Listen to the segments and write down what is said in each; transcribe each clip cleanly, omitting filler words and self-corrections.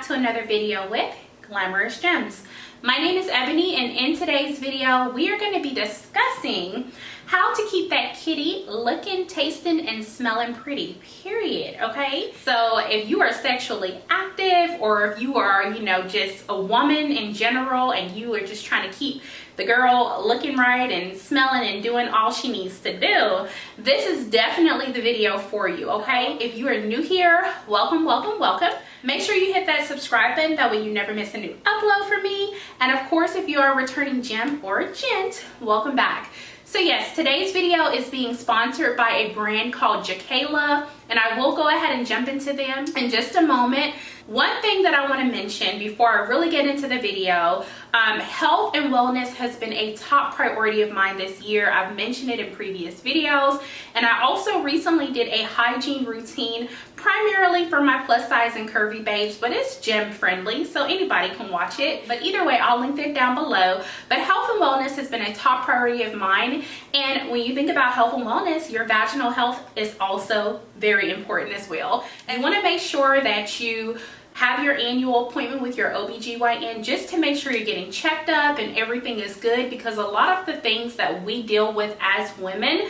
to another video with Glameres Gems. My name is Ebony, and in today's video we are going to be discussing how to keep that kitty looking, tasting, and smelling pretty, period. Okay, so if you are sexually active, or if you are, you know, just a woman in general and you are just trying to keep the girl looking right and smelling and doing all she needs to do, this is definitely the video for you. Okay, if you are new here, welcome, welcome, welcome. Make sure you hit that subscribe button, that way you never miss a new upload from me. And of course, if you are a returning gem or a gent, welcome back. So yes, today's video is being sponsored by a brand called JAKEALLA, and I will go ahead and jump into them in just a moment. One thing that I want to mention before I really get into the video, health and wellness has been a top priority of mine this year. I've mentioned it in previous videos, and I also recently did a hygiene routine primarily for my plus size and curvy babes, but it's gem friendly, so anybody can watch it. But either way, I'll link it down below. But health and wellness has been a top priority of mine, and when you think about health and wellness, your vaginal health is also very important as well. And you want to make sure that you have your annual appointment with your OBGYN just to make sure you're getting checked up and everything is good, because a lot of the things that we deal with as women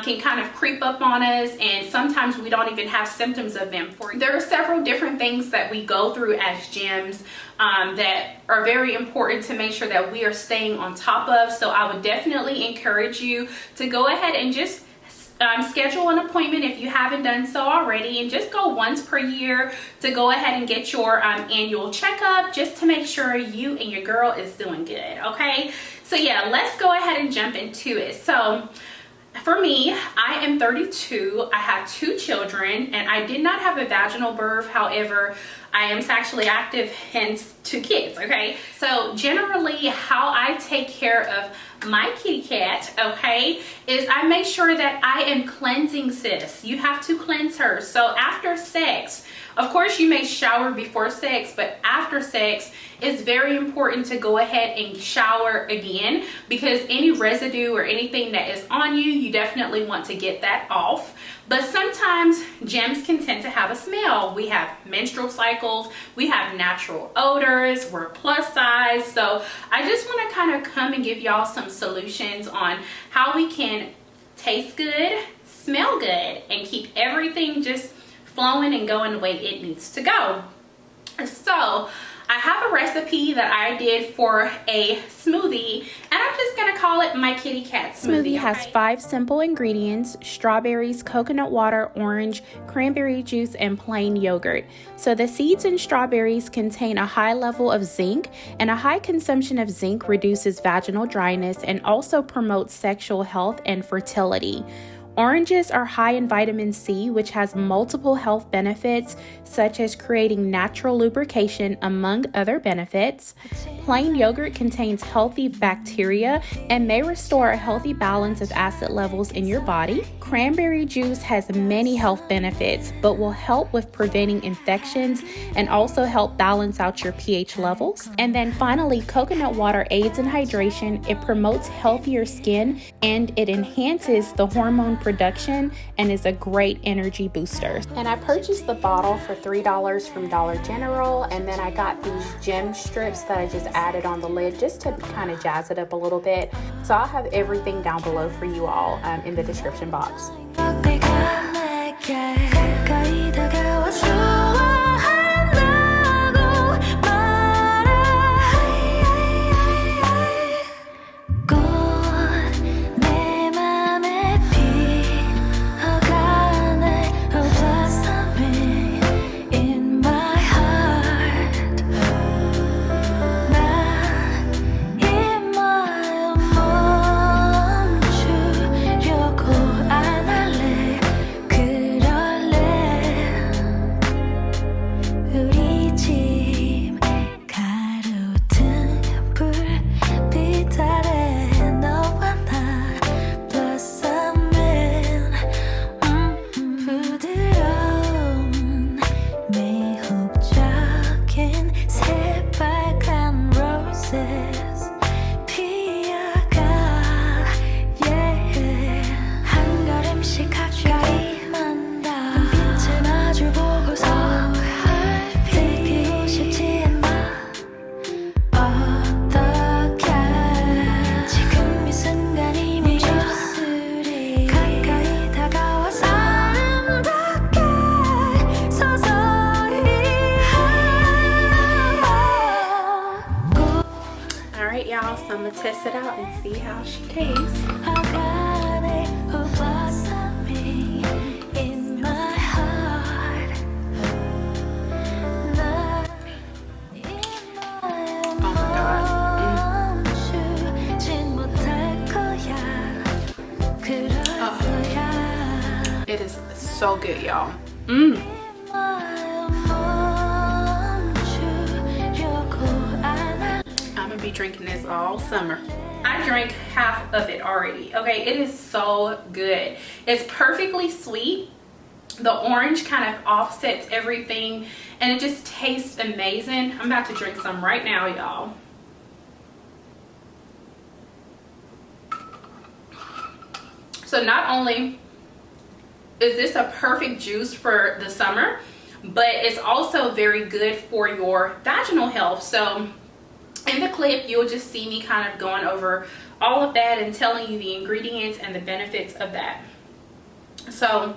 can kind of creep up on us, and sometimes we don't even have symptoms of them. There are several different things that we go through as gems that are very important to make sure that we are staying on top of. So I would definitely encourage you to go ahead and just schedule an appointment if you haven't done so already, and just go once per year to go ahead and get your annual checkup, just to make sure you and your girl is doing good. Okay, so yeah, let's go ahead and jump into it. So for me, I am 32. I have 2 children, and I did not have a vaginal birth. However, I am sexually active, hence 2 kids. Okay, so generally how I take care of my kitty cat, okay, is I make sure that I am cleansing sis. You have to cleanse her. So after sex, of course you may shower before sex, but after sex it's very important to go ahead and shower again, because any residue or anything that is on you, you definitely want to get that off. But sometimes gems can tend to have a smell. We have menstrual cycles, we have natural odors, we're plus size. So I just want to kind of come and give y'all some solutions on how we can taste good, smell good, and keep everything just flowing and going the way it needs to go. So I have a recipe that I did for a smoothie, and I'm just gonna call it my kitty cat smoothie. Smoothie has 5 simple ingredients: strawberries, coconut water, orange, cranberry juice, and plain yogurt. So the seeds in strawberries contain a high level of zinc, and a high consumption of zinc reduces vaginal dryness and also promotes sexual health and fertility. Oranges are high in vitamin C, which has multiple health benefits, such as creating natural lubrication, among other benefits. Plain yogurt contains healthy bacteria and may restore a healthy balance of acid levels in your body. Cranberry juice has many health benefits, but will help with preventing infections and also help balance out your pH levels. And then finally, coconut water aids in hydration. It promotes healthier skin, and it enhances the hormone production and is a great energy booster. And I purchased the bottle for $3 from Dollar General, and then I got these gem strips that I just added on the lid just to kind of jazz it up a little bit. So I'll have everything down below for you all in the description box. y'all, so I'm gonna test it out and see how she tastes. It is so good, y'all. I'm gonna be drinking this all summer. I drank half of it already. Okay, it is so good. It's perfectly sweet. The orange kind of offsets everything and it just tastes amazing. I'm about to drink some right now, y'all. So not only is this a perfect juice for the summer, but it's also very good for your vaginal health. So in the clip, you'll just see me kind of going over all of that and telling you the ingredients and the benefits of that. So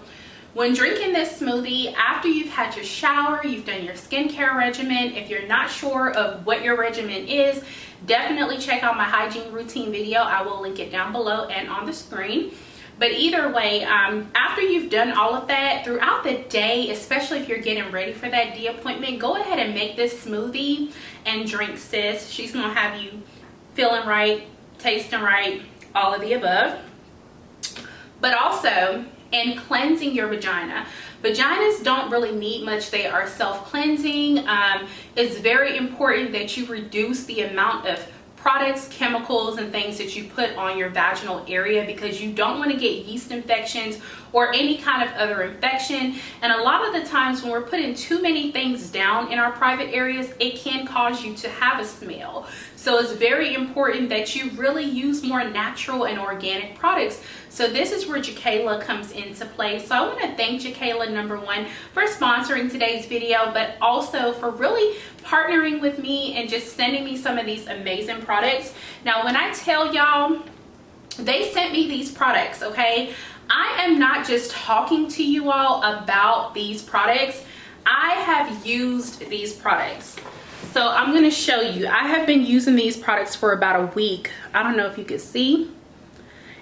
when drinking this smoothie, after you've had your shower, you've done your skincare regimen, if you're not sure of what your regimen is, definitely check out my hygiene routine video. I will link it down below and on the screen. But either way, after you've done all of that throughout the day, especially if you're getting ready for that D appointment, go ahead and make this smoothie and drink, sis. She's gonna have you feeling right, tasting right, all of the above. But also in cleansing your vagina. Vaginas don't really need much. They are self-cleansing. It's very important that you reduce the amount of products, chemicals, and things that you put on your vaginal area because you don't want to get yeast infections or any kind of other infection. And a lot of the times when we're putting too many things down in our private areas, it can cause you to have a smell. So it's very important that you really use more natural and organic products. So this is where JAKEALLA comes into play. So I want to thank JAKEALLA, number one, for sponsoring today's video, but also for really partnering with me and just sending me some of these amazing products. Now, when I tell y'all, they sent me these products, okay? I am not just talking to you all about these products. I have used these products. So I'm going to show you. I have been using these products for about a week. I don't know if you can see.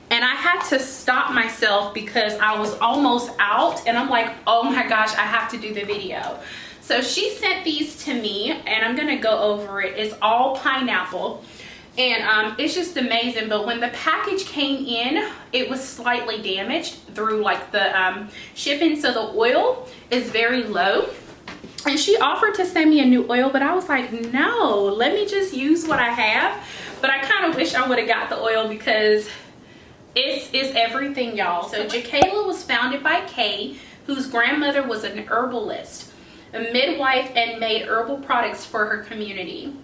And I had to stop myself because I was almost out and I'm like, oh my gosh, I have to do the video. So she sent these to me and I'm gonna go over it. It's all pineapple and it's just amazing. But when the package came in, it was slightly damaged through like the shipping. So the oil is very low. And she offered to send me a new oil, but I was like, no, let me just use what I have. But I kind of wish I would have got the oil because it's everything, y'all. So JAKEALLA was founded by Kay, whose grandmother was an herbalist, a midwife, and made herbal products for her community.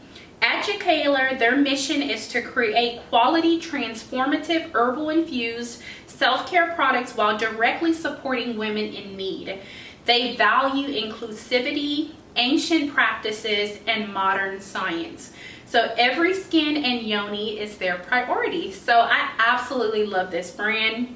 At JAKEALLA, their mission is to create quality, transformative, herbal-infused self-care products while directly supporting women in need. They value inclusivity, ancient practices, and modern science. So every skin and yoni is their priority. So I absolutely love this brand.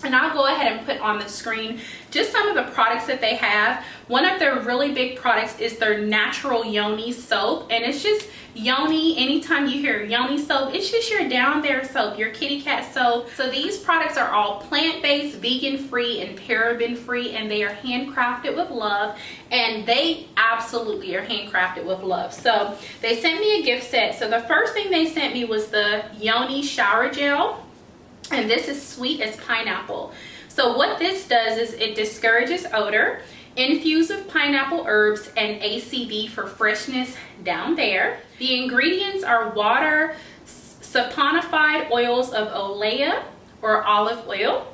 And I'll go ahead and put on the screen just some of the products that they have. One of their really big products is their natural yoni soap. And it's just yoni. Anytime you hear yoni soap, it's just your down there soap, your kitty cat soap. So these products are all plant-based, vegan-free, and paraben-free. And they are handcrafted with love. And they absolutely are handcrafted with love. So they sent me a gift set. So the first thing they sent me was the Yoni Shower Gel. And this is sweet as pineapple. So what this does is it discourages odor, infused with pineapple herbs, and ACV for freshness down there. The ingredients are water, saponified oils of olea or olive oil,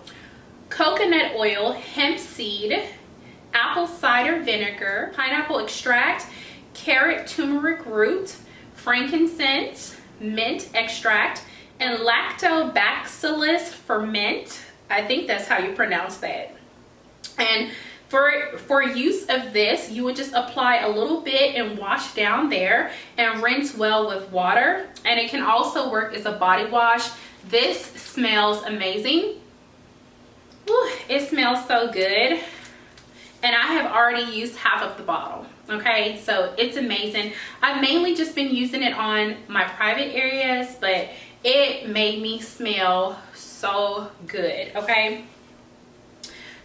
coconut oil, hemp seed, apple cider vinegar, pineapple extract, carrot turmeric root, frankincense, mint extract, and lactobacillus ferment. I think that's how you pronounce that. And for use of this, you would just apply a little bit and wash down there and rinse well with water. And it can also work as a body wash. This smells amazing. Ooh, it smells so good. And I have already used half of the bottle. Okay, so it's amazing. I've mainly just been using it on my private areas, but it made me smell so good. Okay,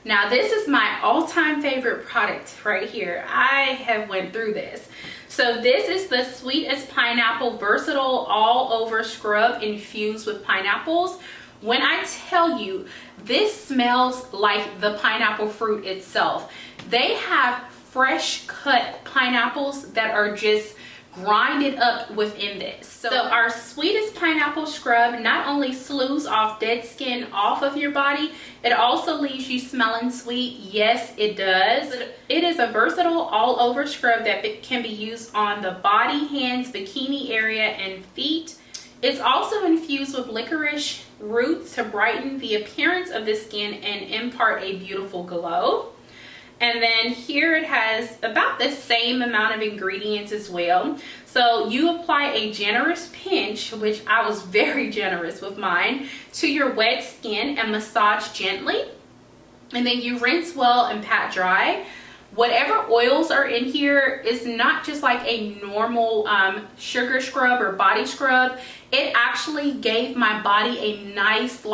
now this is my all-time favorite product right here. I have went through this. So this is the Sweetest Pineapple Versatile All Over Scrub infused with pineapples. When I tell you, this smells like the pineapple fruit itself. They have fresh cut pineapples that are just grinded up within this. So our Sweetest Pineapple Scrub not only slews off dead skin off of your body, it also leaves you smelling sweet. Yes, it does. It is a versatile all over scrub that can be used on the body, hands, bikini area, and feet. It's also infused with licorice roots to brighten the appearance of the skin and impart a beautiful glow. And then here it has about the same amount of ingredients as well. So you apply a generous pinch, which I was very generous with mine, to your wet skin and massage gently. And then you rinse well and pat dry. Whatever oils are in here is not just like a normal sugar scrub or body scrub. It actually gave my body a nice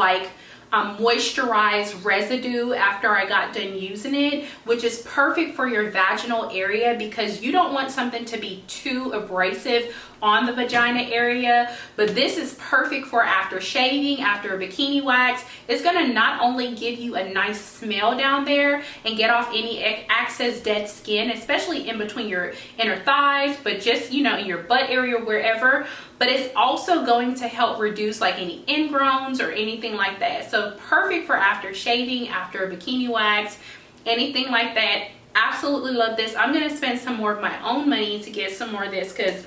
moisturized residue after I got done using it, which is perfect for your vaginal area because you don't want something to be too abrasive on the vagina area. But this is perfect for after shaving, after a bikini wax. It's gonna not only give you a nice smell down there and get off any excess dead skin, especially in between your inner thighs, but just, you know, in your butt area, wherever, but it's also going to help reduce like any ingrowns or anything like that. So perfect for after shaving, after a bikini wax, anything like that. Absolutely love this. I'm gonna spend some more of my own money to get some more of this because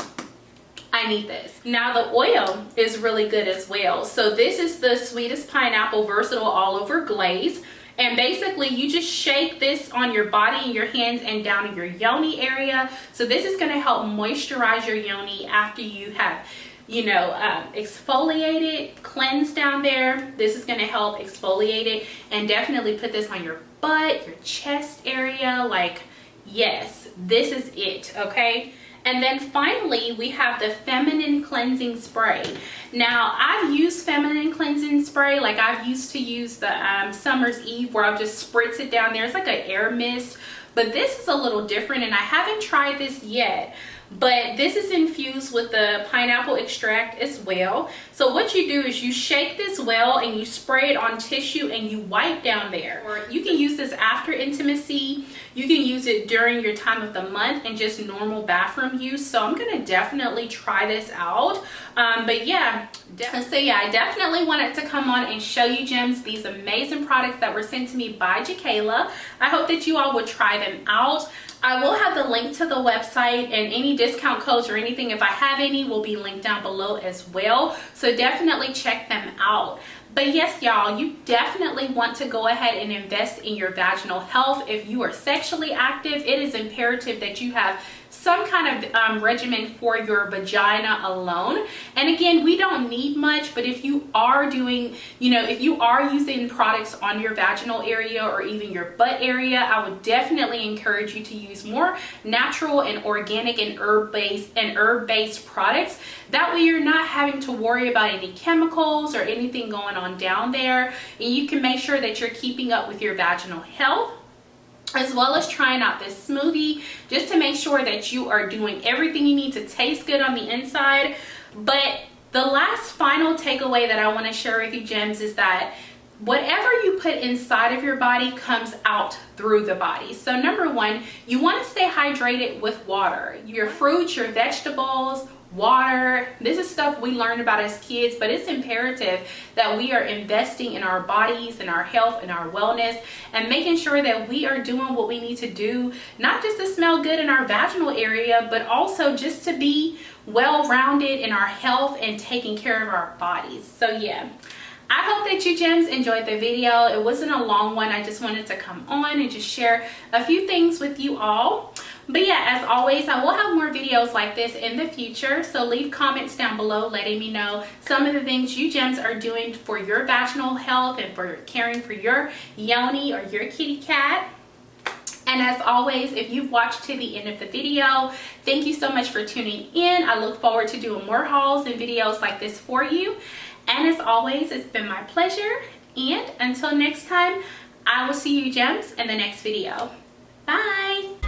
I need this. Now the oil is really good as well. So this is the Sweetest Pineapple Versatile All Over Glaze. And basically you just shake this on your body and your hands and down in your yoni area. So this is gonna help moisturize your yoni after you have, you know, exfoliated, cleansed down there. This is gonna help exfoliate it, and definitely put this on your butt, your chest area. Like, yes, this is it, okay? And then finally, we have the Feminine Cleansing Spray. Now, I've used Feminine Cleansing Spray, like I've used to use the Summer's Eve, where I'll just spritz it down there. It's like an air mist, but this is a little different, and I haven't tried this yet. But this is infused with the pineapple extract as well. So what you do is you shake this well and you spray it on tissue and you wipe down there. Or you can use this after intimacy. You can use it during your time of the month and just normal bathroom use. So I'm gonna definitely try this out. But yeah, I definitely wanted to come on and show you, Gems, these amazing products that were sent to me by Jakeala. I hope that you all would try them out. I will have the link to the website, and any discount codes or anything, if I have any, will be linked down below as well. So definitely check them out. But yes, y'all, you definitely want to go ahead and invest in your vaginal health. If you are sexually active, it is imperative that you have some kind of regimen for your vagina alone. And again, we don't need much, but if you are doing, you know, if you are using products on your vaginal area or even your butt area, I would definitely encourage you to use more natural and organic and herb-based products. That way you're not having to worry about any chemicals or anything going on down there, and you can make sure that you're keeping up with your vaginal health, as well as trying out this smoothie, just to make sure that you are doing everything you need to taste good on the inside. But the last final takeaway that I want to share with you, Gems, is that whatever you put inside of your body comes out through the body. So number one, you want to stay hydrated with water. Your fruits, your vegetables, water. This is stuff we learned about as kids, but it's imperative that we are investing in our bodies and our health and our wellness, and making sure that we are doing what we need to do, not just to smell good in our vaginal area, but also just to be well-rounded in our health and taking care of our bodies. So yeah, I hope that you, Gems, enjoyed the video. It wasn't a long one. I just wanted to come on and just share a few things with you all. But yeah, as always, I will have more videos like this in the future. So leave comments down below letting me know some of the things you, Gems, are doing for your vaginal health and for caring for your yoni or your kitty cat. And as always, if you've watched to the end of the video, thank you so much for tuning in. I look forward to doing more hauls and videos like this for you. And as always, it's been my pleasure. And until next time, I will see you gems in the next video. Bye.